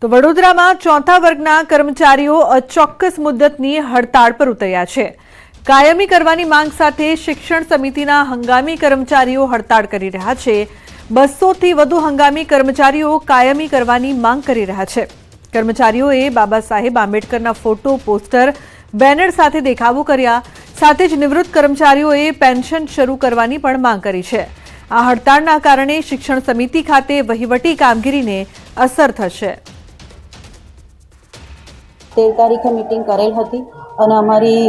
તો વડોદરામાં ચોથા વર્ગના કર્મચારીઓ અચોક્કસ મુદ્દતની હડતાળ પર ઉતર્યા છે। કાયમી કરવાની માંગ સાથે શિક્ષણ સમિતિના હંગામી કર્મચારીઓ હડતાળ કરી રહ્યા છે। 200 થી વધુ હંગામી કર્મચારીઓ કાયમી કરવાની માંગ કરી રહ્યા છે। કર્મચારીઓએ Baba Saheb આંબેડકરના photo, poster, banner સાથે દેખાવો કર્યા। સાથે જ નિવૃત્ત કર્મચારીઓએ પેન્શન શરૂ કરવાની પણ માંગ કરી છે। આ હડતાળના કારણે શિક્ષણ સમિતિ ખાતે વહીવટી કામગીરીને અસર થશે। 13 તારીખે મીટિંગ કરેલ હતી અને અમારી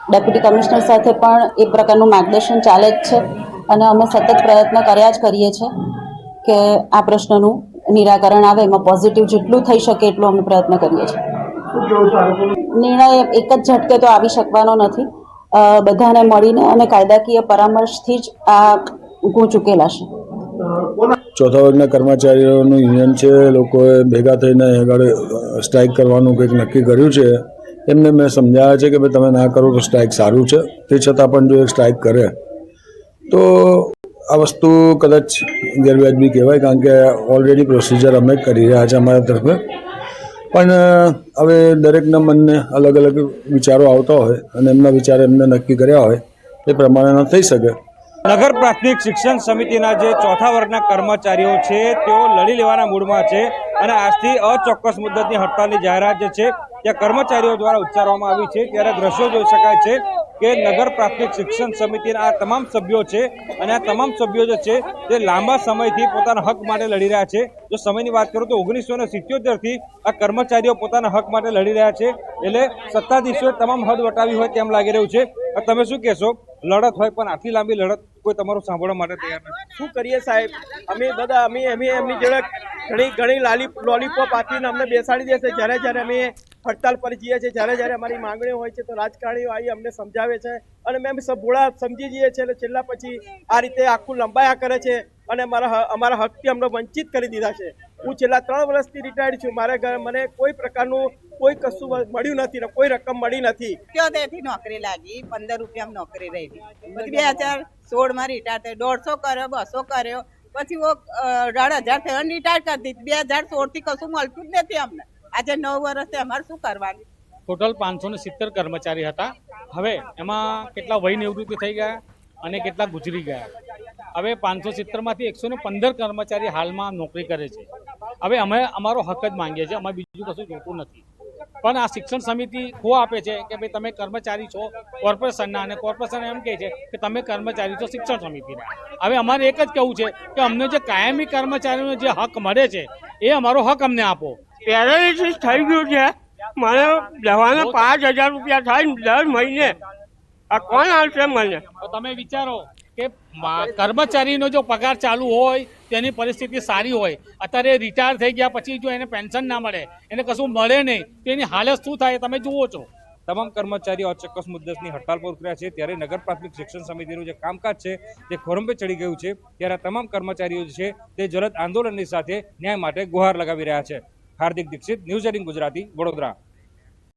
ડેપ્યુટી કમિશનર સાથે પણ એ પ્રકારનું માર્ગદર્શન ચાલે જ છે અને અમે સતત પ્રયત્ન કર્યા જ કરીએ છીએ કે આ પ્રશ્નનું નિરાકરણ આવે, એમાં પોઝિટિવ જેટલું થઈ શકે એટલું અમે પ્રયત્ન કરીએ છીએ। નિર્ણય એક જ ઝટકે તો આવી શકવાનો નથી, બધાને મળીને અને કાયદાકીય પરામર્શથી જ આ ગૂંચ ઉકેલાશે। ચોથા વર્ગના કર્મચારીઓનું યુનિયન છે, લોકોએ ભેગા થઈને આગળ સ્ટ્રાઇક કરવાનું કંઈક નક્કી કર્યું છે। એમને મેં સમજાવ્યા છે કે ભાઈ તમે ના કરો તો સ્ટ્રાઇક સારું છે, તે છતાં પણ જો એક સ્ટ્રાઇક કરે તો આ વસ્તુ કદાચ ગેરવ્યાજબી કહેવાય, કારણ કે ઓલરેડી પ્રોસિજર અમે કરી રહ્યા છીએ અમારા તરફે। પણ હવે દરેકના મનને અલગ અલગ વિચારો આવતા હોય અને એમના વિચાર એમને નક્કી કર્યા હોય એ પ્રમાણે થઈ શકે। નગર પ્રાથમિક શિક્ષણ સમિતિના જે ચોથા વર્ગના કર્મચારીઓ છે તેઓ લડી લેવાના મૂડમાં છે અને આજથી અચોક્કસ મુદ્દતની હડતાલની જાહેરાત જે છે તે કર્મચારીઓ દ્વારા ઉચ્ચારવામાં આવી છે। ત્યારે દ્રશ્યો જોઈ શકાય છે કે નગર પ્રાથમિક શિક્ષણ સમિતિના આ તમામ સભ્યો છે અને આ તમામ સભ્યો જે છે તે લાંબા સમયથી પોતાના હક માટે લડી રહ્યા છે। જો સમયની વાત કરું તો 1977થી આ કર્મચારીઓ પોતાના હક માટે લડી રહ્યા છે, એટલે સત્તાધીશોએ તમામ હદ વટાવી હોય તેમ લાગી રહ્યું છે। તમે શું કહેશો? લડત હોય પણ આટલી લાંબી લડત કોઈ તમારું સાંભળવા માટે તૈયાર નથી। શું કરીએ સાહેબ, અમે બધા એમની જોડે ઘણી લોલીપોપ આપીને અમને બેસાડી દેશે। જ્યારે અમે હડતાલ પર જઈએ છીએ, જ્યારે અમારી માંગણીઓ હોય છે તો રાજકારણીઓ આવી અમને સમજાવે છે અને અમે સબ ભોળા સમજી જઈએ છીએ એટલે છેલ્લા પછી આ રીતે આખું લંબાયા કરે છે અને અમારા હકથી અમને વંચિત કરી દીધા છે। હું છેલ્લા 3 વર્ષથી રિટાયર્ડ છું, મને કોઈ પ્રકારનું કોઈ કશું મળ્યું નથી ને કોઈ રકમ મળી નથી। ત્યાંથી નોકરી લાગી, 15 રૂપિયામાં નોકરી રહી, પછી 2016માં રિટાયર થયો, 150 કર્યો, 200 કર્યો, પછી 18,000 થયો રિટાયર કરી દીધી। 2016 થી કશું મળતું જ નથી અમને। આજે 9 વર્ષથી અમારે શું કરવાનું? ટોટલ 570 કર્મચારી હતા। હવે એમાં કેટલા વય નિવૃત્તિ થઈ ગયા અને કેટલા ગુજરી ગયા। હવે 570માંથી 115 કર્મચારી હાલમાં નોકરી કરે છે। હવે અમે અમારો હક જ માંગીએ છીએ, અમે બીજું કશું જોતું નથી। પણ આ શિક્ષણ સમિતિ ખો આપે છે કે ભાઈ તમે કર્મચારી છો કોર્પોરેશનના, અને કોર્પોરેશન એમ કહે છે કે તમે કર્મચારી છો શિક્ષણ સમિતિના। હવે અમારે એક જ કહેવું છે કે અમને જે કાયમી કર્મચારીઓને જે હક મળે છે એ અમારો હક અમને આપો। પેરાલિસિસ થઈ ગયું છે, મને દવાના 5,000 રૂપિયા થાય દર મહિને, આ કોણ આવશે મને? તમે વિચારો કે કર્મચારીનો જો પગાર ચાલુ હોય તેની પરિસ્થિતિ સારી હોય, અત્યારે રિટાયર થઈ ગયા પછી જો એને પેન્શન ના મળે, એને કશું મળે નહીં, તો એની હાલત શું થાય તમે જુઓ છો। તમામ કર્મચારીઓ અચોક્કસ મુદ્દતની હડતાલ પર ઉતર્યા છે। ત્યારે નગર પ્રાથમિક શિક્ષણ સમિતિનું જે કામકાજ છે તે ખોરંભે ચડી ગયું છે। ત્યારે તમામ કર્મચારીઓ છે તે જલદ આંદોલનની સાથે ન્યાય માટે ગુહાર લગાવી રહ્યા છે। હાર્દિક દીક્ષિત, ન્યૂઝ 18 ગુજરાતી, વડોદરા।